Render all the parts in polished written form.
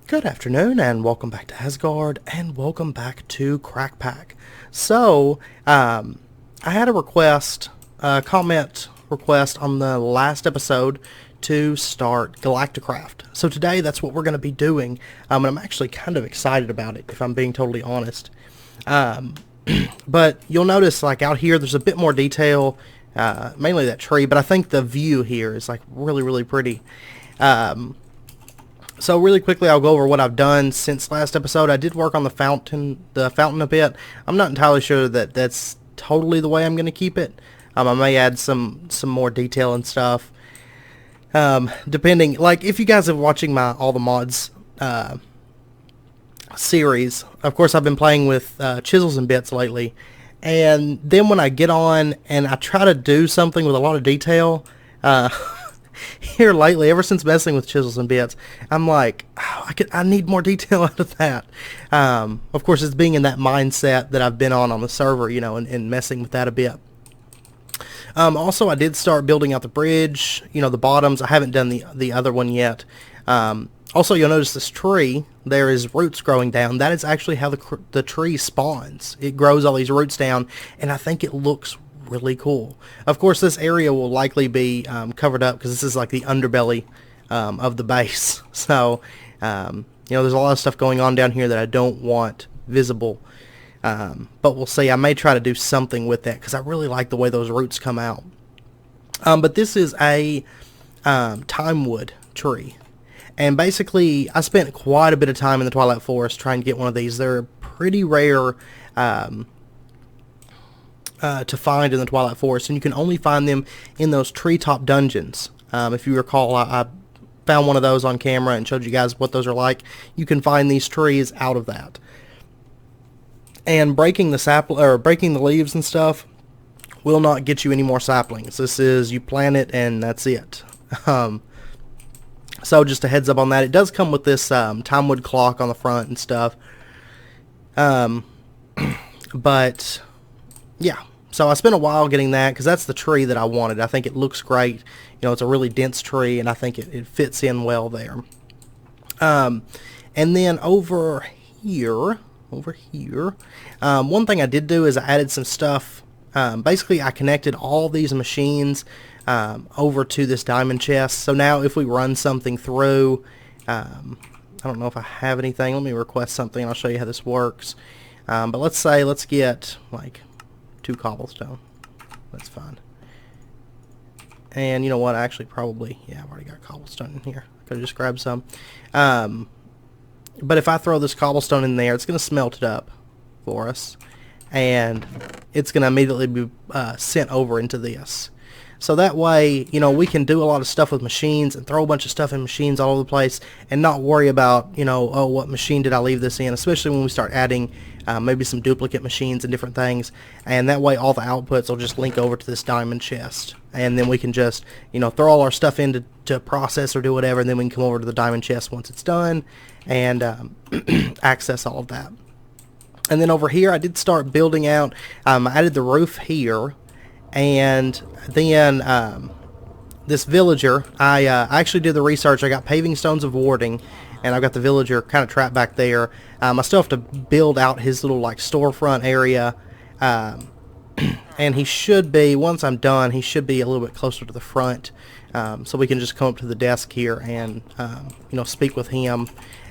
Good afternoon, and welcome back to Asgard, and welcome back to Crackpack. So, I had a request, a comment request on the last episode to start Galacticraft. So today, that's what we're going to be doing, and I'm actually kind of excited about it, if I'm being totally honest. But you'll notice, like, out here, there's a bit more detail, mainly that tree, but I think the view here is, like, really, really pretty. So really quickly, I'll go over what I've done since last episode. I did work on the fountain a bit. I'm not entirely sure that that's totally the way I'm going to keep it. I may add some more detail and stuff. Depending, like, if you guys are watching my All the Mods series, of course I've been playing with chisels and bits lately. And then when I get on and I try to do something with a lot of detail, here lately, ever since messing with chisels and bits, I'm like, oh, I need more detail out of that. Of course, it's being in that mindset that I've been on the server, you know, and messing with that a bit. Also, I did start building out the bridge, you know, the bottoms. I haven't done the other one yet. Also, you'll notice this tree, there is roots growing down. That is actually how the tree spawns. It grows all these roots down, and I think it looks really cool. Of course, this area will likely be covered up because this is like the underbelly of the base. So, you know, there's a lot of stuff going on down here that I don't want visible. But we'll see. I may try to do something with that because I really like the way those roots come out. But this is a time wood tree. And basically, I spent quite a bit of time in the Twilight Forest trying to get one of these. They're pretty rare to find in the Twilight Forest, and you can only find them in those treetop dungeons. If you recall, I found one of those on camera and showed you guys what those are like. You can find these trees out of that. And breaking the leaves and stuff will not get you any more saplings. This is, you plant it and that's it. So just a heads up on that. It does come with this time wood clock on the front and stuff. But yeah, so I spent a while getting that because that's the tree that I wanted. I think it looks great. You know, it's a really dense tree, and I think it fits in well there. And then over here, one thing I did do is I added some stuff. Basically, I connected all these machines over to this diamond chest. So now if we run something through, I don't know if I have anything. Let me request something, and I'll show you how this works. But let's get, like, 2 cobblestone. That's fine. And you know what? Actually, probably, yeah, I've already got cobblestone in here. I could have just grabbed some. But if I throw this cobblestone in there, it's going to smelt it up for us. And it's going to immediately be sent over into this. So that way, you know, we can do a lot of stuff with machines and throw a bunch of stuff in machines all over the place and not worry about, you know, oh, what machine did I leave this in, especially when we start adding maybe some duplicate machines and different things. And that way all the outputs will just link over to this diamond chest. And then we can just, you know, throw all our stuff in to process or do whatever, and then we can come over to the diamond chest once it's done and access all of that. And then over here, I did start building out. I added the roof here. And then this villager, I actually did the research. I got paving stones of warding, and I've got the villager kind of trapped back there. I still have to build out his little, like, storefront area, and he should be, once I'm done, he should be a little bit closer to the front, so we can just come up to the desk here and you know, speak with him.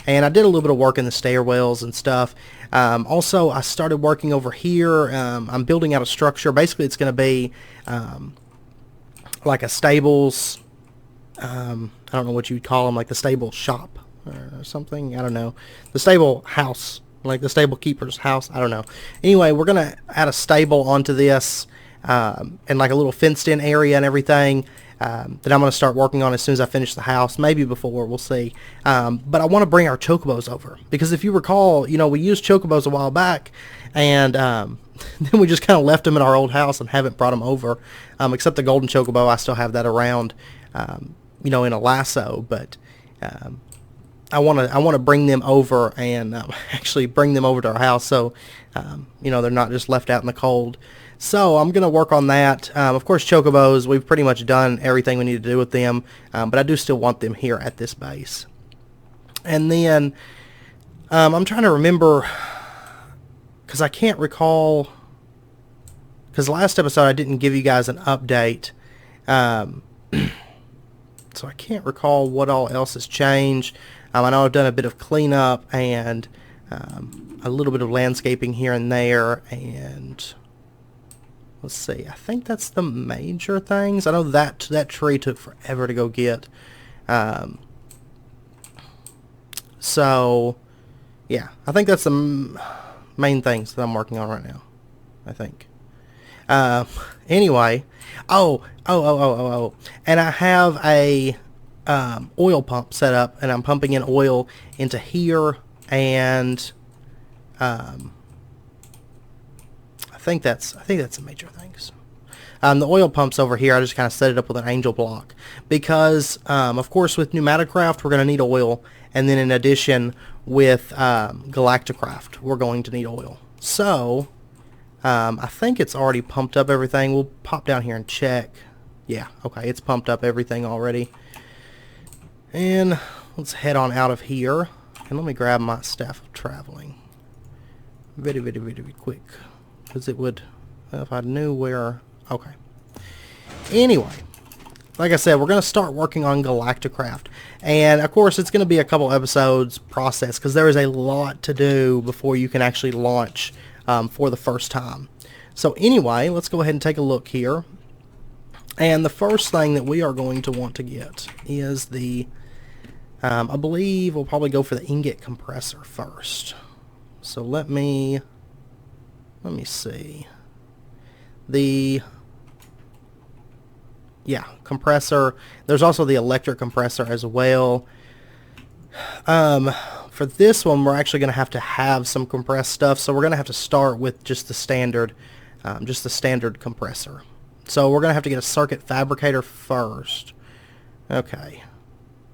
And I did a little bit of work in the stairwells and stuff. Also, I started working over here. I'm building out a structure. Basically, it's going to be like a stables. I don't know what you'd call them, like the stable shop or something. I don't know. The stable house, like the stable keeper's house. I don't know. Anyway, we're going to add a stable onto this and like a little fenced-in area and everything. That I'm going to start working on as soon as I finish the house, maybe before, we'll see. But I want to bring our chocobos over, because if you recall, you know, we used chocobos a while back, and then we just kind of left them in our old house and haven't brought them over, except the golden chocobo. I still have that around, you know, in a lasso, but I want to bring them over and actually bring them over to our house, so you know, they're not just left out in the cold. So I'm going to work on that. Of course, chocobos, we've pretty much done everything we need to do with them, but I do still want them here at this base. And then I'm trying to remember, because I can't recall, because last episode I didn't give you guys an update, so I can't recall what all else has changed. I know I've done a bit of cleanup and a little bit of landscaping here and there, and let's see, I think that's the major things. I know that tree took forever to go get. So, yeah, I think that's the main things that I'm working on right now, I think. Anyway, and I have a oil pump set up, and I'm pumping in oil into here, and I think that's the major things. The oil pumps over here, I just kind of set it up with an angel block because, of course, with Pneumaticraft we're going to need oil, and then in addition with Galacticraft we're going to need oil. So I think it's already pumped up everything. We'll pop down here and check. Yeah, okay, it's pumped up everything already. And let's head on out of here, and let me grab my staff of traveling very quick, because it would, if I knew where. Okay, anyway, like I said, we're going to start working on Galacticraft, and of course it's going to be a couple episodes process because there is a lot to do before you can actually launch for the first time. So anyway, let's go ahead and take a look here. And the first thing that we are going to want to get is the, I believe we'll probably go for the ingot compressor first. So let me see. Yeah, compressor. There's also the electric compressor as well. For this one, we're actually going to have some compressed stuff, so we're going to have to start with just the standard compressor. So we're going to have to get a circuit fabricator first. Okay,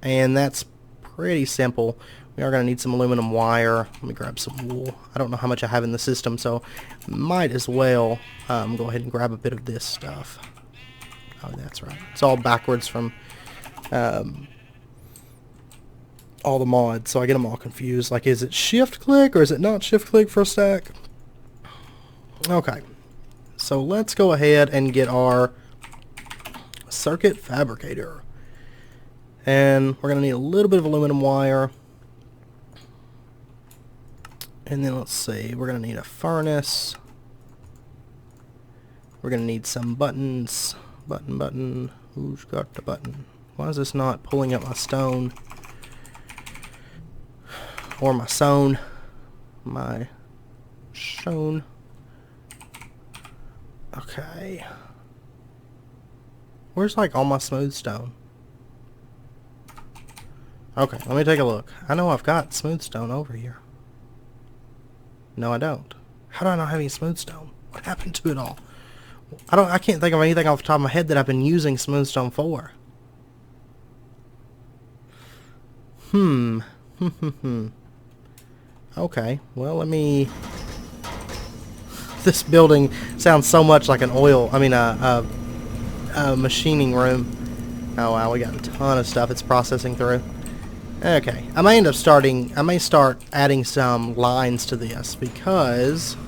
and that's pretty simple. We are going to need some aluminum wire. Let me grab some wool. I don't know how much I have in the system, so might as well go ahead and grab a bit of this stuff. Oh, that's right. It's all backwards from all the mods, so I get them all confused. Like, is it shift click or is it not shift click for a stack? Okay, so let's go ahead and get our circuit fabricator. And we're going to need a little bit of aluminum wire. And then let's see, we're going to need a furnace. We're going to need some buttons. Button. Who's got the button? Why is this not pulling up my stone? Or my stone. My stone. Okay. Where's like all my smooth stone? Okay, let me take a look. I know I've got smooth stone over here. No, I don't. How do I not have any smooth stone? What happened to it all? I can't think of anything off the top of my head that I've been using smooth stone for. Okay, well, let me... This building sounds so much like an a machining room. Oh wow, we got a ton of stuff it's processing through. Okay, I may start adding some lines to this because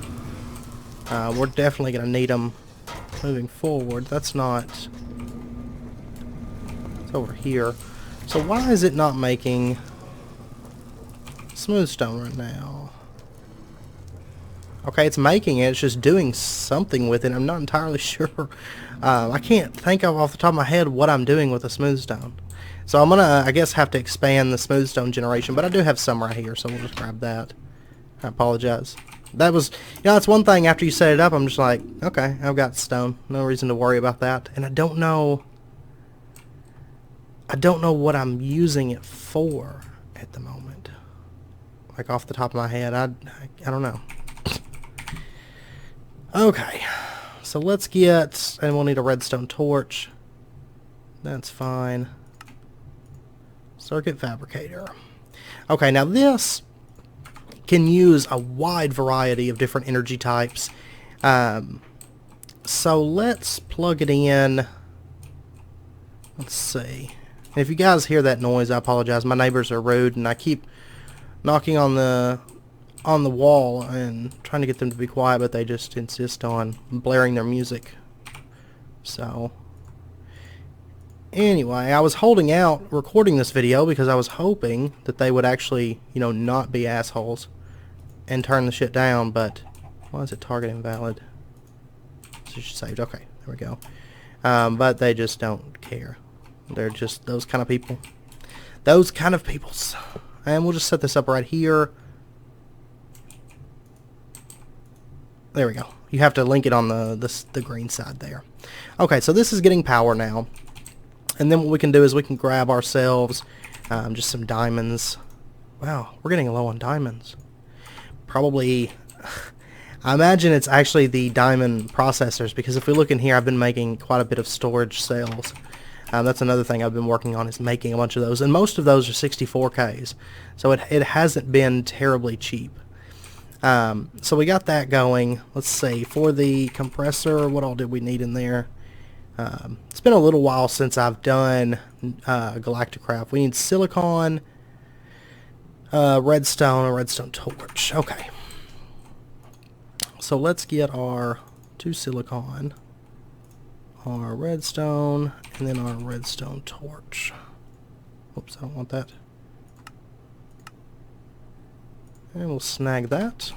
we're definitely going to need them moving forward. That's not... It's over here. So why is it not making smooth stone right now? Okay, it's making it. It's just doing something with it. I'm not entirely sure. I can't think of off the top of my head what I'm doing with the smooth stone. So I'm gonna, I guess, have to expand the smooth stone generation. But I do have some right here, so we'll just grab that. I apologize. That was, that's one thing after you set it up, I'm just like, okay, I've got stone. No reason to worry about that. And I don't know what I'm using it for at the moment. Like off the top of my head, I don't know. Okay, so let's get, and we'll need a redstone torch. That's fine. Circuit fabricator. Okay, now this can use a wide variety of different energy types. So let's plug it in. Let's see. If you guys hear that noise, I apologize. My neighbors are rude, and I keep knocking on the wall and trying to get them to be quiet, but they just insist on blaring their music. So anyway, I was holding out recording this video because I was hoping that they would actually, you know, not be assholes and turn the shit down, but why is it target invalid? It's saved. Okay, there we go. But they just don't care. They're just those kind of people. Those kind of peoples. And we'll just set this up right here. There we go. You have to link it on the green side there. Okay, so this is getting power now. And then what we can do is we can grab ourselves just some diamonds. Wow, we're getting low on diamonds. Probably, I imagine it's actually the diamond processors, because if we look in here, I've been making quite a bit of storage cells. That's another thing I've been working on, is making a bunch of those. And most of those are 64Ks. So it hasn't been terribly cheap. So we got that going. Let's see, for the compressor, what all did we need in there? It's been a little while since I've done Galacticraft. We need silicon, redstone, a redstone torch. Okay. So let's get our 2 silicon, our redstone, and then our redstone torch. Oops, I don't want that. And we'll snag that.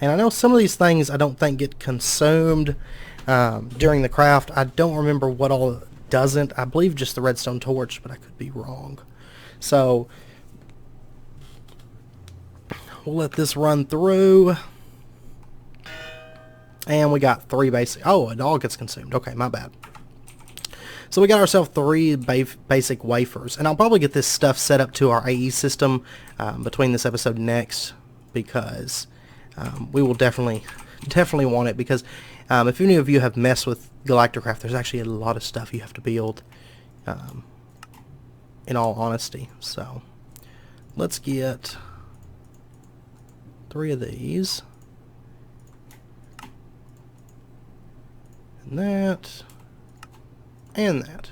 And I know some of these things I don't think get consumed during the craft. I don't remember what all doesn't. I believe just the redstone torch, but I could be wrong. So we'll let this run through. And we got 3 basic. Oh, it all gets consumed. Okay, my bad. So we got ourselves 3 basic wafers. And I'll probably get this stuff set up to our AE system between this episode and next, because we will definitely want it, because if any of you have messed with Galacticraft, there's actually a lot of stuff you have to build, in all honesty. So let's get 3 of these. And that. And that.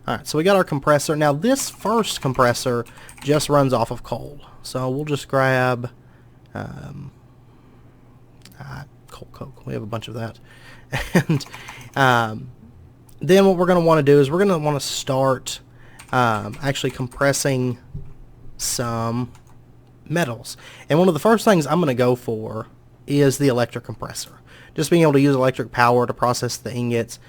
Alright, so we got our compressor. Now this first compressor just runs off of coal. So we'll just grab coal coke. We have a bunch of that. And then what we're going to want to do is we're going to want to start actually compressing some metals. And one of the first things I'm going to go for is the electric compressor. Just being able to use electric power to process the ingots.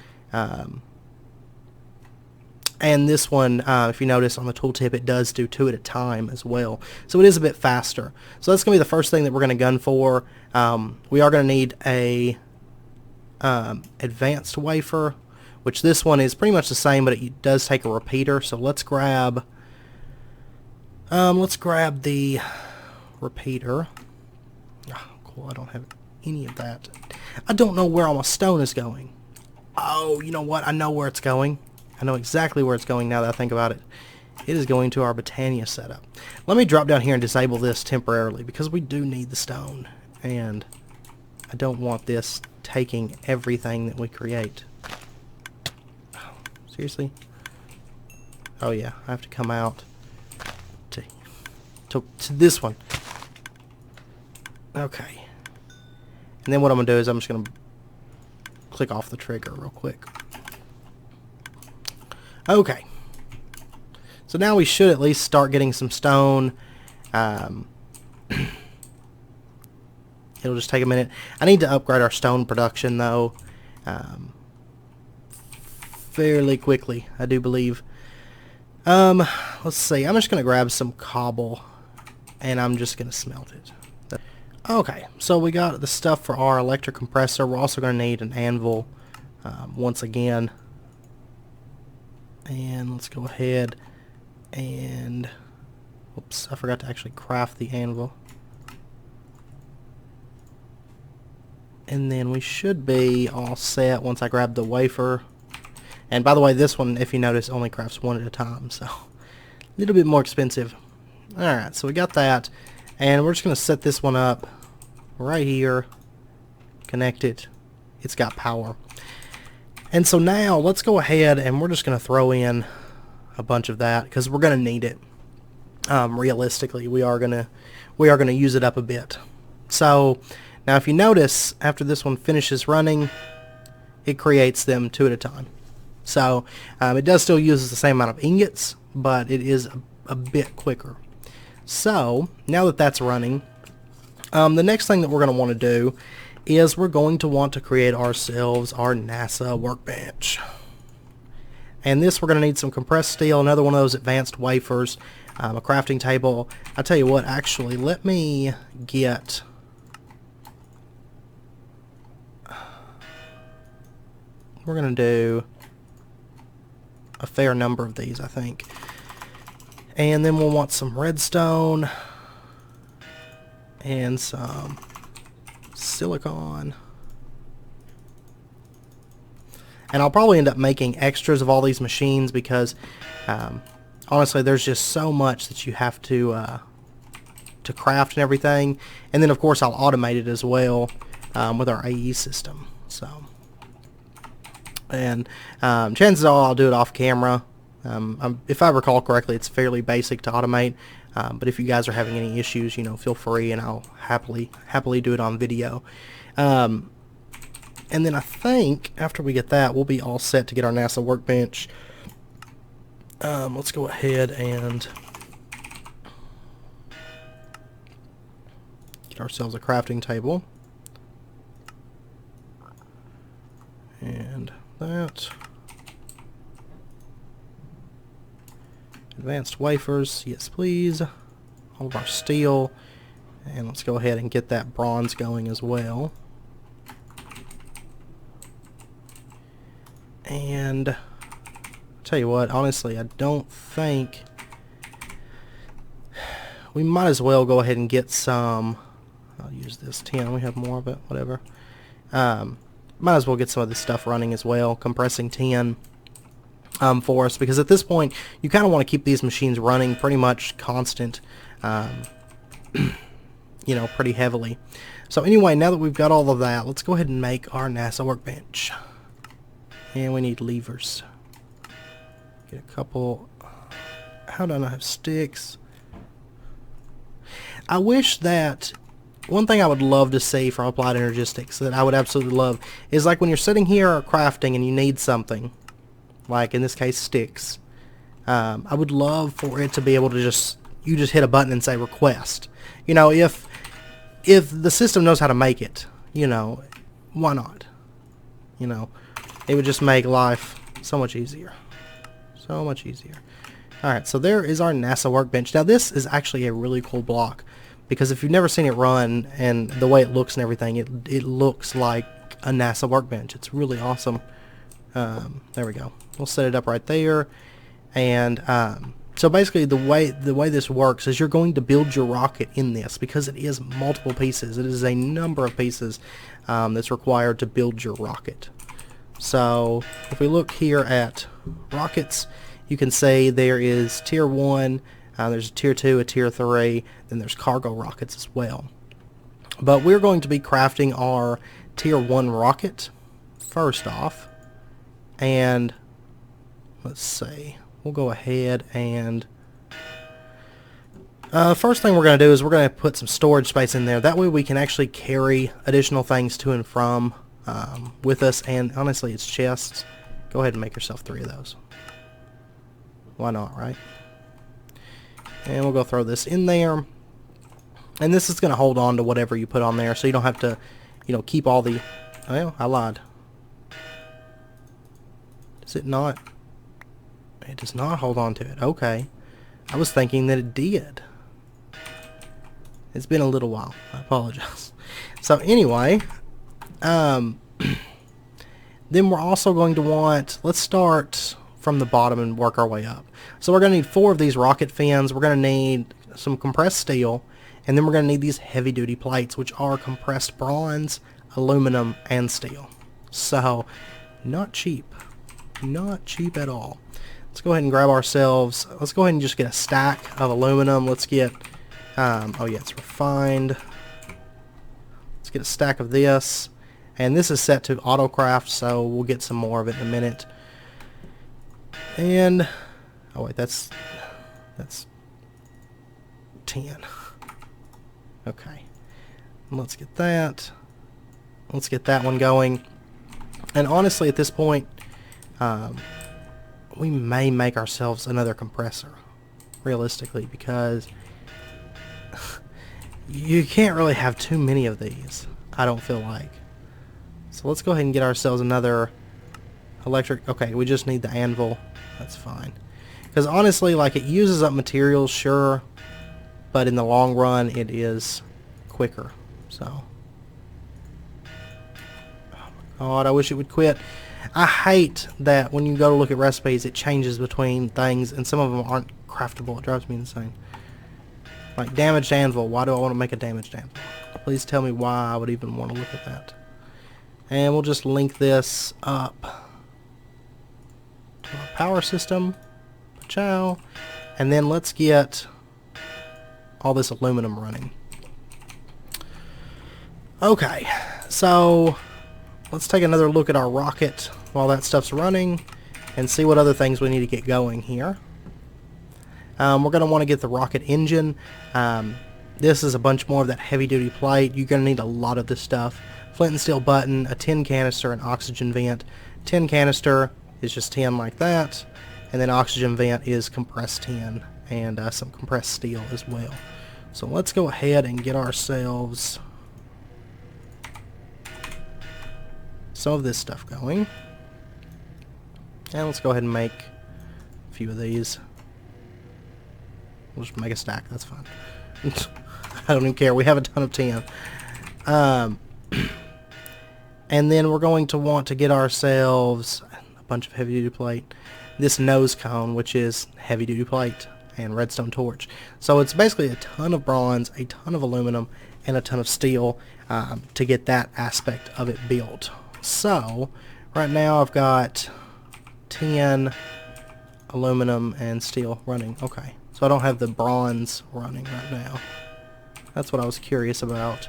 And this one, if you notice on the tooltip, it does do 2 at a time as well. So it is a bit faster. So that's going to be the first thing that we're going to gun for. We are going to need a advanced wafer, which this one is pretty much the same, but it does take a repeater. So let's grab the repeater. Oh, cool, I don't have any of that. I don't know where all my stone is going. Oh, you know what? I know where it's going. I know exactly where it's going now that I think about it. It is going to our Britannia setup. Let me drop down here and disable this temporarily, because we do need the stone, and I don't want this taking everything that we create. Oh, seriously? Oh yeah, I have to come out to this one. Okay. And then what I'm going to do is I'm just going to click off the trigger real quick. Okay. So now we should at least start getting some stone. It'll just take a minute. I need to upgrade our stone production, though, fairly quickly, I do believe. Let's see. I'm just going to grab some cobble, and I'm just going to smelt it. Okay, so we got the stuff for our electric compressor. We're also going to need an anvil once again. And let's go ahead and... Oops, I forgot to actually craft the anvil. And then we should be all set once I grab the wafer. And by the way, this one, if you notice, only crafts 1 at a time, so a little bit more expensive. Alright, so we got that. And we're just going to set this one up right here. Connect it. It's got power. And so now, let's go ahead and we're just going to throw in a bunch of that because we're going to need it. Realistically, we are gonna use it up a bit. So now if you notice, after this one finishes running, it creates them 2 at a time. So it does still use the same amount of ingots, but it is a bit quicker. So now that that's running, the next thing that we're going to want to do is we're going to want to create ourselves our NASA workbench. And this, we're going to need some compressed steel, another one of those advanced wafers, a crafting table. I'll tell you what, actually, let me get... We're going to do a fair number of these, I think. And then we'll want some redstone and some silicon. And I'll probably end up making extras of all these machines because honestly there's just so much that you have to craft and everything. And then of course I'll automate it as well with our AE system. So, and chances are I'll do it off camera. If I recall correctly, it's fairly basic to automate, but if you guys are having any issues, feel free and I'll happily do it on video. And then I think after we get that, we'll be all set to get our NASA workbench. Let's go ahead and get ourselves a crafting table. And that. Advanced wafers, yes please. All of our steel. And let's go ahead and get that bronze going as well. And tell you what, honestly, I don't think we might as well go ahead and get some. I'll use this tin. We have more of it, whatever. Might as well get some of this stuff running as well, compressing tin for us, because at this point you kind of want to keep these machines running pretty much constant, pretty heavily. So anyway, now that we've got all of that, let's go ahead and make our NASA workbench. And we need levers. Get a couple. How do I not have sticks? I wish that one thing I would love to see from Applied Energistics that I would absolutely love is like when you're sitting here crafting and you need something, like in this case sticks. I would love for it to be able to you just hit a button and say request. If the system knows how to make it, why not? It would just make life so much easier. So much easier. Alright, so there is our NASA workbench. Now this is actually a really cool block, because if you've never seen it run and the way it looks and everything, it looks like a NASA workbench. It's really awesome. There we go. We'll set it up right there. And so basically the way this works is you're going to build your rocket in this, because it is multiple pieces. It is a number of pieces that's required to build your rocket. So if we look here at rockets, you can say there is tier 1, there's a tier 2, a tier 3, then there's cargo rockets as well. But we're going to be crafting our tier 1 rocket first off. And let's see, we'll go ahead and first thing we're going to do is we're going to put some storage space in there. That way we can actually carry additional things to and from with us, and honestly it's chests. Go ahead and make yourself 3 of those. Why not, right? And we'll go throw this in there, and this is going to hold on to whatever you put on there, so you don't have to keep all the... Well, I lied. Does it not? It does not hold on to it. Okay, I was thinking that it did. It's been a little while, I apologize. So anyway, then we're also going to want, let's start from the bottom and work our way up. So we're going to need 4 of these rocket fins. We're going to need some compressed steel, and then we're going to need these heavy duty plates, which are compressed bronze, aluminum, and steel. So not cheap. Not cheap at all. Let's go ahead and grab ourselves, let's go ahead and just get a stack of aluminum. Let's get, oh yeah, it's refined. Let's get a stack of this. And this is set to autocraft, so we'll get some more of it in a minute. And Oh wait, that's 10. Okay. Let's get that. Let's get that one going. And honestly, at this point, we may make ourselves another compressor, realistically, because you can't really have too many of these, I don't feel like. So let's go ahead and get ourselves another electric. Okay, we just need the anvil. That's fine. Because honestly, like, it uses up materials, sure, but in the long run, it is quicker. So, oh my god, I wish it would quit. I hate that when you go to look at recipes, it changes between things, and some of them aren't craftable. It drives me insane. Like, damaged anvil. Why do I want to make a damaged anvil? Please tell me why I would even want to look at that. And we'll just link this up to our power system. Ciao. And then let's get all this aluminum running. Okay, so let's take another look at our rocket while that stuff's running and see what other things we need to get going here. We're going to want to get the rocket engine. This is a bunch more of that heavy-duty plate. You're going to need a lot of this stuff. Flint and steel button, a tin canister, an oxygen vent. Tin canister is just tin like that. And then oxygen vent is compressed tin and some compressed steel as well. So let's go ahead and get ourselves some of this stuff going. And let's go ahead and make a few of these. We'll just make a stack, that's fine. I don't even care, we have a ton of tin. And then we're going to want to get ourselves a bunch of heavy-duty plate. This nose cone, which is heavy-duty plate, and redstone torch. So it's basically a ton of bronze, a ton of aluminum, and a ton of steel to get that aspect of it built. So right now I've got tin, aluminum, and steel running. Okay, so I don't have the bronze running right now. That's what I was curious about.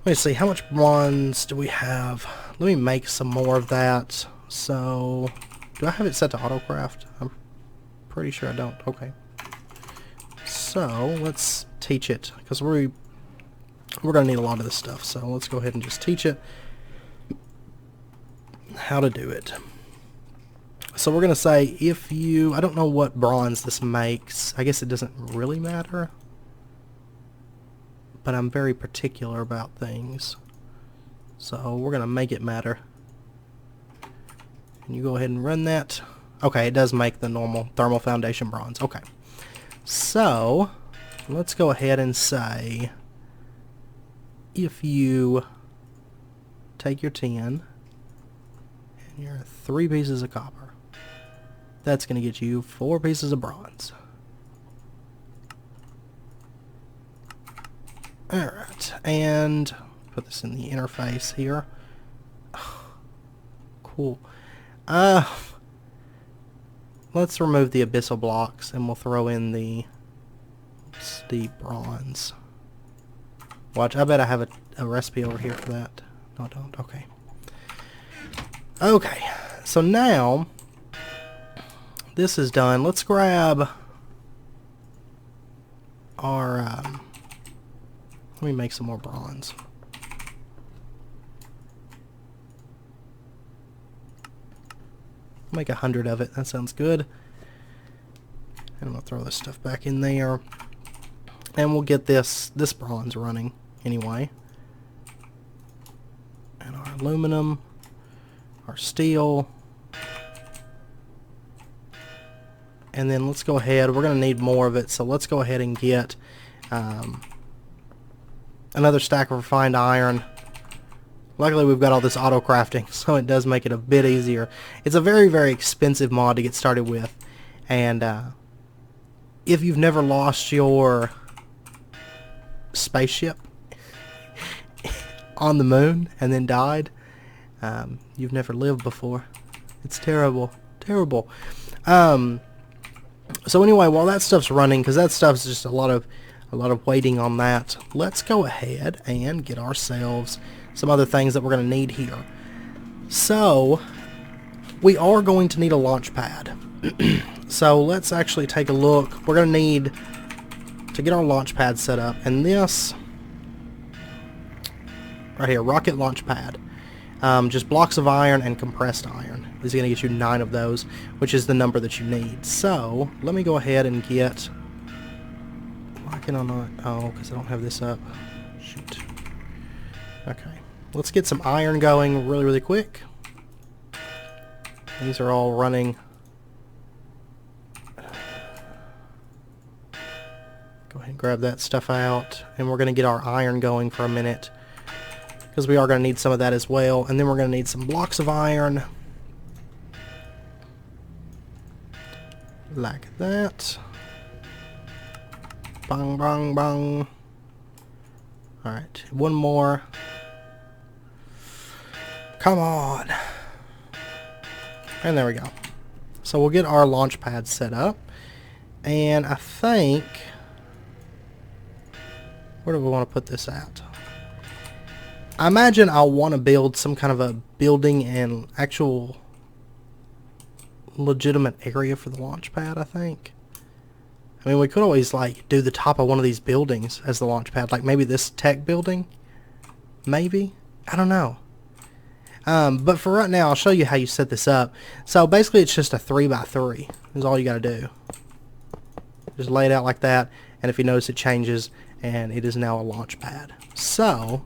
Let me see, how much bronze do we have? Let me make some more of that. So, do I have it set to autocraft? I'm pretty sure I don't. Okay. So, let's teach it, because we're going to need a lot of this stuff. So, let's go ahead and just teach it how to do it. So, we're going to say if you... I don't know what bronze this makes. I guess it doesn't really matter. But I'm very particular about things. So, we're going to make it matter. And you go ahead and run that. Okay, it does make the normal thermal foundation bronze. Okay. So, let's go ahead and say, if you take your tin and your 3 pieces of copper, that's going to get you 4 pieces of bronze. Alright, and put this in the interface here. Cool. Let's remove the abyssal blocks and we'll throw in the bronze. Watch, I bet I have a recipe over here for that. No, I don't. Okay. Okay, so now this is done. Let's grab our... let me make some more bronze. Make 100 of it. That sounds good. And I'm gonna throw this stuff back in there, and we'll get this bronze running anyway. And our aluminum, our steel, and then let's go ahead. We're gonna need more of it, so let's go ahead and get another stack of refined iron. Luckily we've got all this auto crafting, so it does make it a bit easier. It's a very, very expensive mod to get started with, and if you've never lost your spaceship on the moon and then died, you've never lived before. It's terrible, terrible. So anyway, while that stuff's running, because that stuff's just a lot of waiting on that, let's go ahead and get ourselves some other things that we're going to need here. So, we are going to need a launch pad. So let's actually take a look. We're going to need to get our launch pad set up, and this right here, rocket launch pad, just blocks of iron and compressed iron is going to get you 9 of those, which is the number that you need. So let me go ahead and get, why can I not, oh, because I don't have this up, shoot. Okay, let's get some iron going really quick. These are all running. Go ahead and grab that stuff out, and we're going to get our iron going for a minute, because we are going to need some of that as well. And then we're going to need some blocks of iron, like that. Bang, bang, bang. Alright, one more. Come on. And there we go. So we'll get our launch pad set up, and I think, where do we want to put this at? I imagine I'll want to build some kind of a building and actual legitimate area for the launch pad, I think. I mean, we could always like do the top of one of these buildings as the launch pad, like maybe this tech building, maybe? I don't know. But for right now, I'll show you how you set this up. So basically it's just a 3x3 is all you got to do. Just lay it out like that, and if you notice, it changes, and it is now a launch pad. So,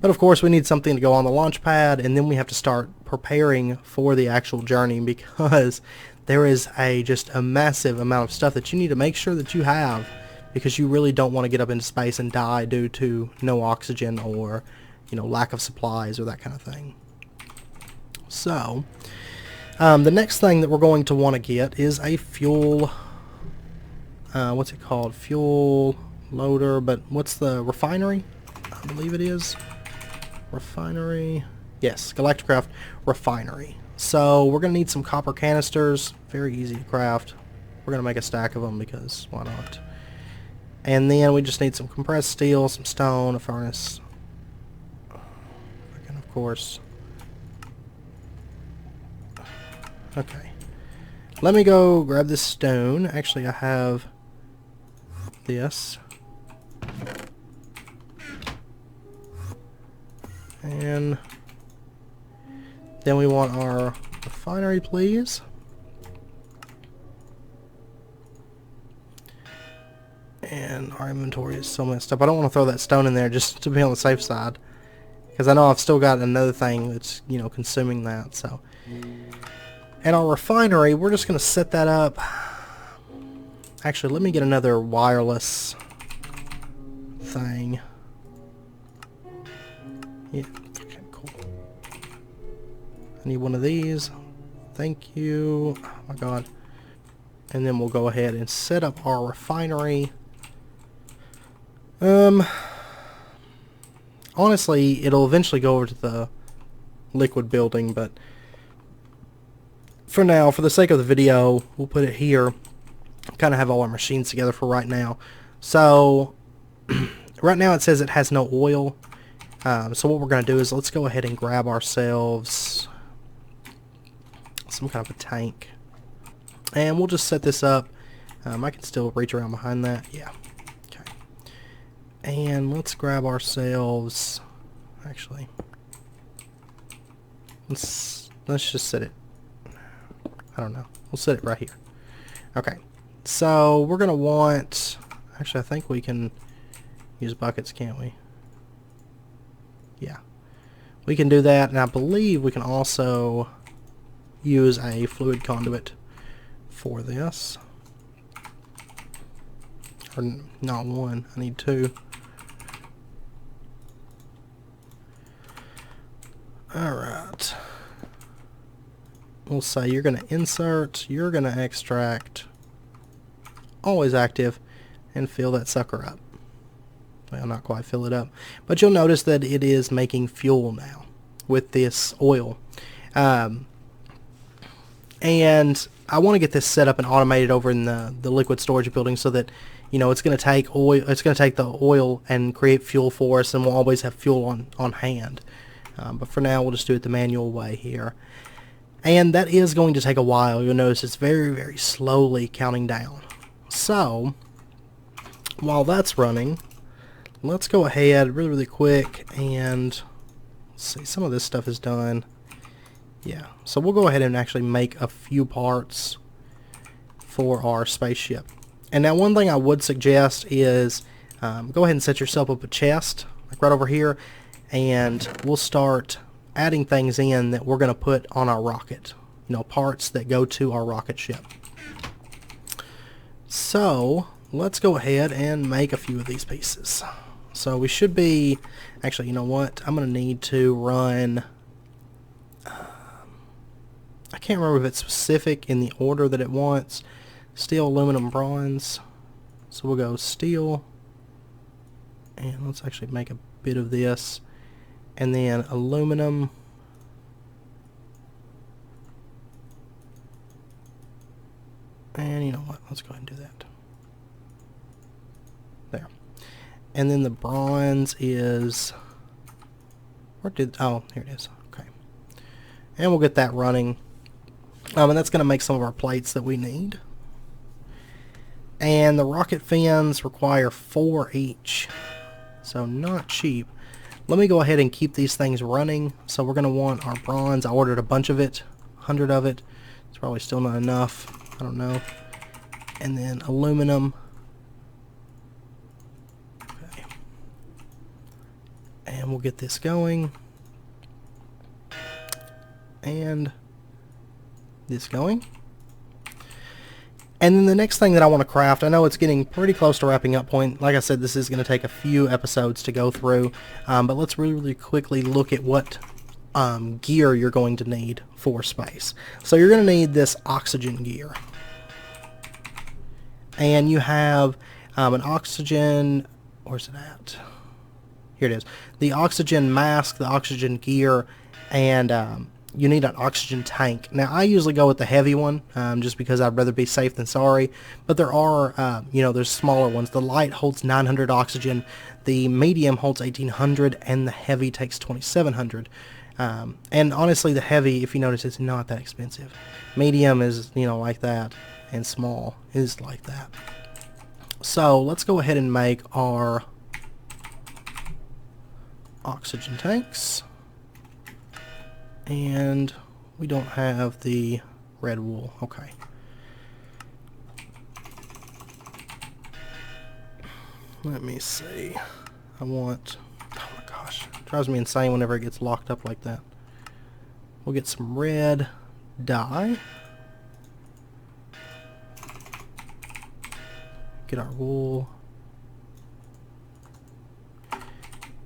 but of course we need something to go on the launch pad, and then we have to start preparing for the actual journey, because there is just a massive amount of stuff that you need to make sure that you have, because you really don't want to get up into space and die due to no oxygen or, you know, lack of supplies or that kind of thing. So the next thing that we're going to want to get is a fuel, what's it called, fuel loader, but what's the refinery? I believe it is refinery. Yes, Galacticraft refinery. So we're going to need some copper canisters, very easy to craft. We're going to make a stack of them because why not? And then we just need some compressed steel, some stone, a furnace, and of course. Okay, let me go grab this stone. Actually, I have this. And then we want our refinery, please. And our inventory is so messed up. I don't want to throw that stone in there just to be on the safe side, because I know I've still got another thing that's, you know, consuming that. So, and our refinery, we're just going to set that up. Actually, let me get another wireless thing. Yeah, okay, cool. I need one of these. Thank you. Oh my god. And then we'll go ahead and set up our refinery. Honestly, it'll eventually go over to the liquid building, but for now, for the sake of the video, we'll put it here. Kind of have all our machines together for right now. So right now it says it has no oil. So what we're going to do is let's go ahead and grab ourselves some kind of a tank, and we'll just set this up. I can still reach around behind that. Yeah. Okay. And let's grab ourselves. Actually, let's just set it. I don't know. We'll set it right here. Okay. So we're gonna want. Actually, I think we can use buckets, can't we? Yeah. We can do that, and I believe we can also use a fluid conduit for this. Or not one, I need 2. Alright. We'll say you're going to insert, you're going to extract, always active, and fill that sucker up. Well, not quite fill it up. But you'll notice that it is making fuel now with this oil. And I want to get this set up and automated over in the liquid storage building, so that, you know, it's going to take oil. It's going to take the oil and create fuel for us, and we'll always have fuel on hand. But for now, we'll just do it the manual way here. And that is going to take a while. You'll notice it's very, very slowly counting down. So, while that's running, let's go ahead really, really quick and let's see, some of this stuff is done. Yeah, so we'll go ahead and actually make a few parts for our spaceship. And now one thing I would suggest is go ahead and set yourself up a chest, like right over here, and we'll start adding things in that we're going to put on our rocket. You know, parts that go to our rocket ship. So, let's go ahead and make a few of these pieces. So we should be, actually, you know what, I'm going to need to run, I can't remember if it's specific in the order that it wants. Steel, aluminum, bronze. So we'll go steel, and let's actually make a bit of this, and then aluminum, and you know what, let's go ahead and do that. There. And then the bronze is, where did, oh, here it is. Okay. And we'll get that running. And that's going to make some of our plates that we need. And the rocket fins require 4 each. So not cheap. Let me go ahead and keep these things running. So we're going to want our bronze. I ordered a bunch of it. 100 of it. It's probably still not enough. I don't know. And then aluminum. Okay. And we'll get this going. And this going. And then the next thing that I want to craft, I know it's getting pretty close to wrapping up point. Like I said, this is going to take a few episodes to go through. But let's really, really quickly look at what gear you're going to need for space. So you're going to need this oxygen gear. And you have an oxygen, where's it at? Here it is. The oxygen mask, the oxygen gear, and you need an oxygen tank. Now, I usually go with the heavy one, just because I'd rather be safe than sorry. But there are, you know, there's smaller ones. The light holds 900 oxygen, the medium holds 1800, and the heavy takes 2700. And honestly, the heavy, if you notice, it's not that expensive. Medium is, you know, like that, and small is like that. So let's go ahead and make our oxygen tanks. And we don't have the red wool. Okay. Let me see. I want, oh my gosh, it drives me insane whenever it gets locked up like that. We'll get some red dye. Get our wool.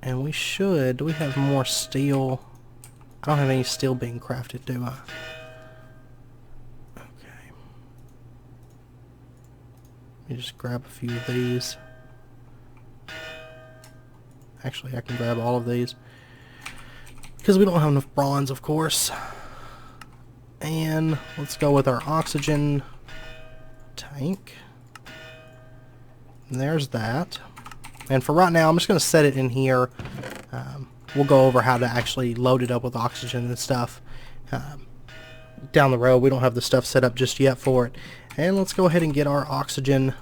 And we should, do we have more steel? I don't have any steel being crafted, do I? Okay. Let me just grab a few of these. Actually, I can grab all of these. Because we don't have enough bronze, of course. And let's go with our oxygen tank. And there's that. And for right now, I'm just going to set it in here. We'll go over how to actually load it up with oxygen and stuff down the road. We don't have the stuff set up just yet for it. And let's go ahead and get our oxygen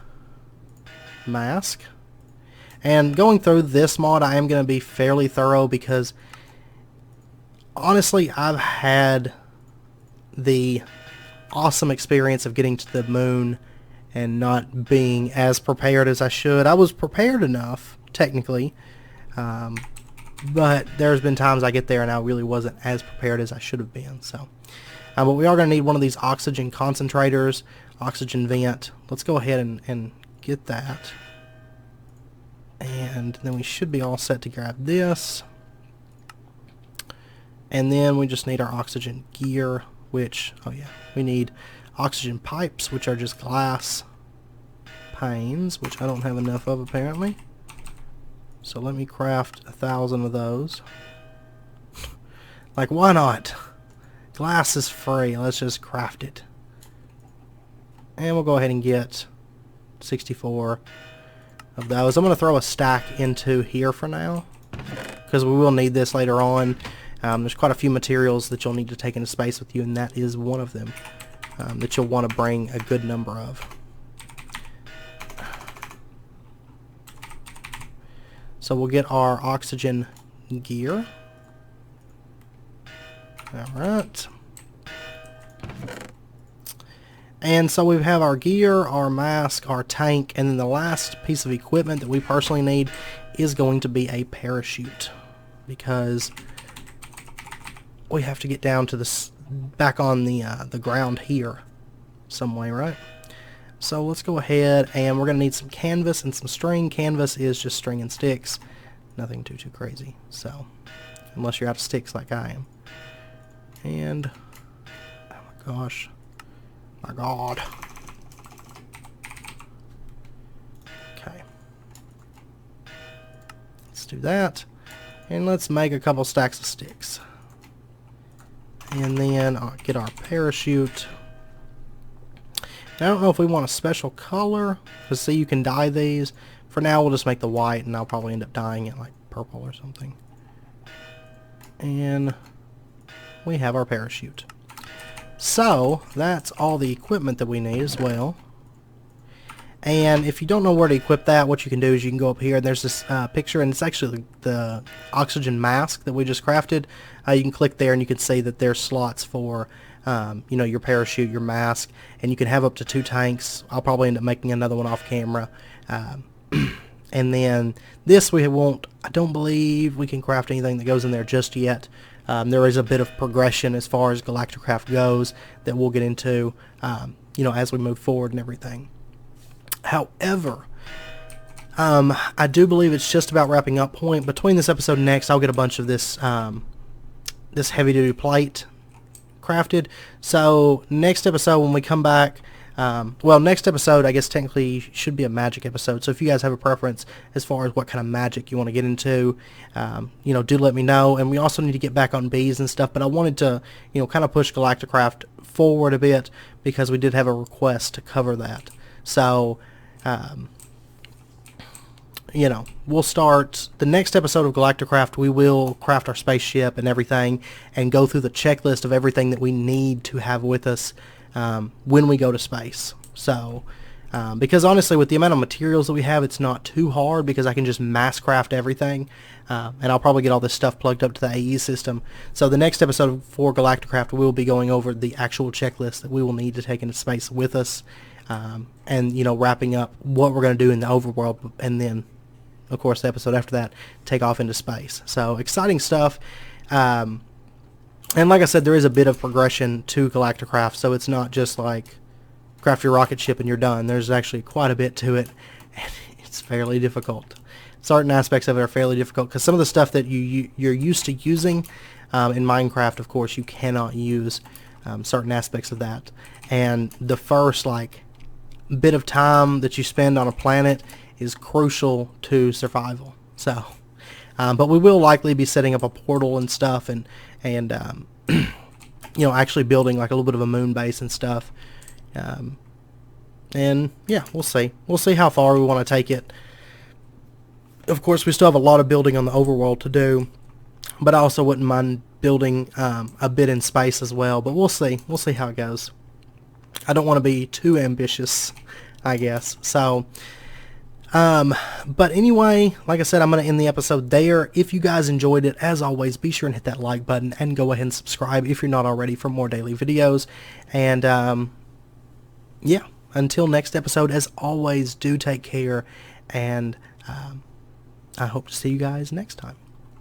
mask. And going through this mod, I am going to be fairly thorough because honestly, I've had the awesome experience of getting to the moon and not being as prepared as I should. I was prepared enough, technically, but there's been times I get there and I really wasn't as prepared as I should have been. So, but we are going to need one of these oxygen concentrators, oxygen vent. Let's go ahead and get that. And then we should be all set to grab this. And then we just need our oxygen gear, which, oh yeah, we need oxygen pipes, which are just glass panes, which I don't have enough of apparently. So let me craft 1,000 of those. Like, why not? Glass is free. Let's just craft it. And we'll go ahead and get 64 of those. I'm going to throw a stack into here for now, because we will need this later on. There's quite a few materials that you'll need to take into space with you, and that is one of them that you'll want to bring a good number of. So we'll get our oxygen gear. Alright. And so we have our gear, our mask, our tank, and then the last piece of equipment that we personally need is going to be a parachute, because we have to get down to this, back on the ground here some way, right? So let's go ahead, and we're going to need some canvas and some string. Canvas is just string and sticks, nothing too crazy. So unless you're out of sticks like I am. And oh my gosh. My God. Okay. Let's do that. And let's make a couple stacks of sticks. And then I'll get our parachute. Now, I don't know if we want a special color, because see, you can dye these. For now, we'll just make the white, and I'll probably end up dyeing it like purple or something. And we have our parachute. So that's all the equipment that we need as well. And if you don't know where to equip that, what you can do is you can go up here, and there's this picture, and it's actually the oxygen mask that we just crafted. You can click there, and you can see that there's slots for you know, your parachute, your mask, and you can have up to 2 tanks. I'll probably end up making another one off camera. And then this we won't, I don't believe we can craft anything that goes in there just yet. There is a bit of progression as far as Galacticraft goes that we'll get into, you know, as we move forward and everything. However, I do believe it's just about wrapping up point. Between this episode and next, I'll get a bunch of this this heavy-duty plate crafted. So next episode when we come back, well, next episode I guess technically should be a magic episode. So if you guys have a preference as far as what kind of magic you want to get into, you know, do let me know. And we also need to get back on bees and stuff. But I wanted to, you know, kind of push Galacticraft forward a bit because we did have a request to cover that. So, you know, we'll start the next episode of Galacticraft. We will craft our spaceship and everything and go through the checklist of everything that we need to have with us when we go to space. So, because honestly, with the amount of materials that we have, it's not too hard because I can just mass craft everything. And I'll probably get all this stuff plugged up to the AE system. So the next episode for Galacticraft, we'll be going over the actual checklist that we will need to take into space with us. And, you know, wrapping up what we're going to do in the overworld, and then, of course, the episode after that, take off into space. So, exciting stuff. And like I said, there is a bit of progression to Galacticraft, so it's not just like craft your rocket ship and you're done. There's actually quite a bit to it, and it's fairly difficult. Certain aspects of it are fairly difficult, because some of the stuff that you're used to using in Minecraft, of course, you cannot use certain aspects of that. And the first, like, bit of time that you spend on a planet is crucial to survival. So, but we will likely be setting up a portal and stuff, and you know, actually building like a little bit of a moon base and stuff. And yeah, we'll see. We'll see how far we want to take it. Of course, we still have a lot of building on the overworld to do, but I also wouldn't mind building a bit in space as well. But we'll see. We'll see how it goes. I don't want to be too ambitious, I guess. So, but anyway, like I said, I'm going to end the episode there. If you guys enjoyed it, as always, be sure and hit that like button and go ahead and subscribe if you're not already for more daily videos. And, yeah, until next episode, as always, do take care, and I hope to see you guys next time.